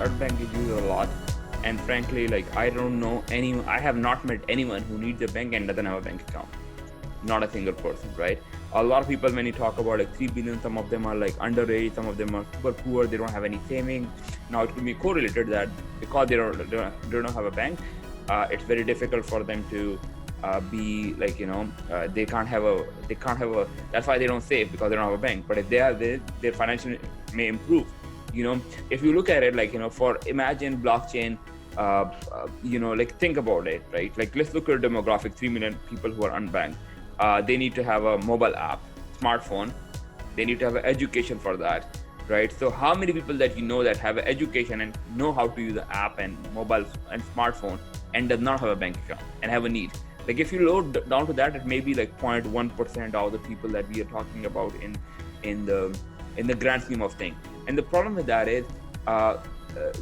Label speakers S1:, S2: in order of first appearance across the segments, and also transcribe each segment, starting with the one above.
S1: Underbanked is used a lot, and frankly, like I don't know anyone. I have not met anyone who needs a bank and doesn't have a bank account. Not a single person, right? A lot of people, when you talk about like 3 billion, some of them are like underage, some of them are super poor, they don't have any savings. Now it could be correlated that because they don't have a bank, it's very difficult for them to be like, they can't have a, that's why they don't save, because they don't have a bank. But if they have their financial may improve. If you look at it, like, for imagine blockchain, like think about it, right? Like let's look at demographic, 3 million people who are unbanked. They need to have a mobile app, smartphone. They need to have an education for that, right? So how many people that that have an education and know how to use the app and mobile and smartphone and does not have a bank account and have a need? Like if you load down to that, it may be like 0.1% of the people that we are talking about in the grand scheme of things. And the problem with that is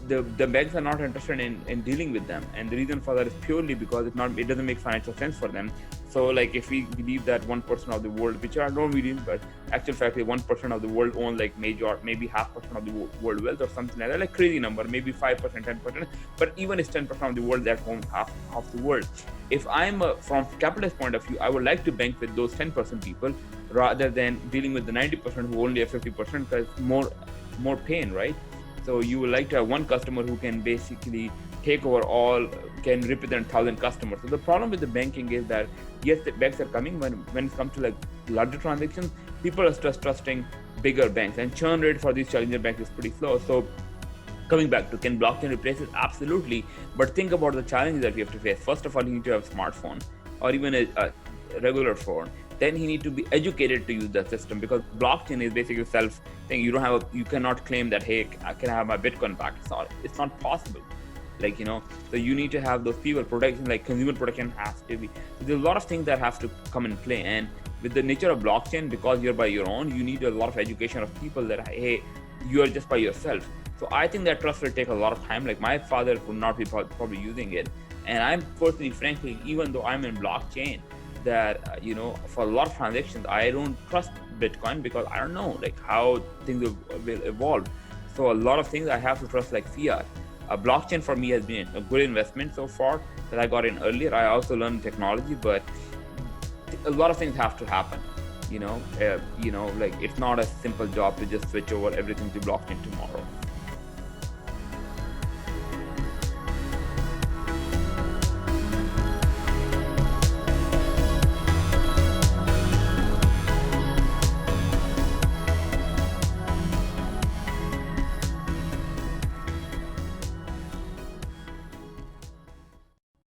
S1: the banks are not interested in dealing with them, and the reason for that is purely because it doesn't make financial sense for them. So like if we believe that 1% of the world, which I don't believe, but actual fact is 1% of the world own like maybe 0.5% of the world wealth or something like that, like crazy number, maybe 5%, 10%, but even it's 10% of the world that own half the world. If I'm from capitalist point of view, I would like to bank with those 10% people rather than dealing with the 90% who only have 50%, because more pain, right? So you would like to have one customer who can basically take over all, can represent 1,000 customers. So the problem with the banking is that yes, the banks are coming, when it comes to like larger transactions, people are just trusting bigger banks, and churn rate for these challenger banks is pretty slow. So coming back to, can blockchain replace it? Absolutely. But think about the challenges that we have to face. First of all, you need to have a smartphone or even a regular phone. Then you need to be educated to use the system, because blockchain is basically self thing. You cannot claim that, hey, I can have my Bitcoin back. It's not possible. Like, so you need to have those people protection, like consumer protection has to be. So there's a lot of things that have to come in play. And with the nature of blockchain, because you're by your own, you need a lot of education of people that, hey, you are just by yourself. So I think that trust will take a lot of time. Like my father would not be probably using it. And I'm personally, frankly, even though I'm in blockchain, that for a lot of transactions I don't trust Bitcoin, because I don't know like how things will evolve. So a lot of things I have to trust, like fiat. Blockchain for me has been a good investment so far that I got in earlier. I also learned technology, but a lot of things have to happen. Like it's not a simple job to just switch over everything to blockchain tomorrow.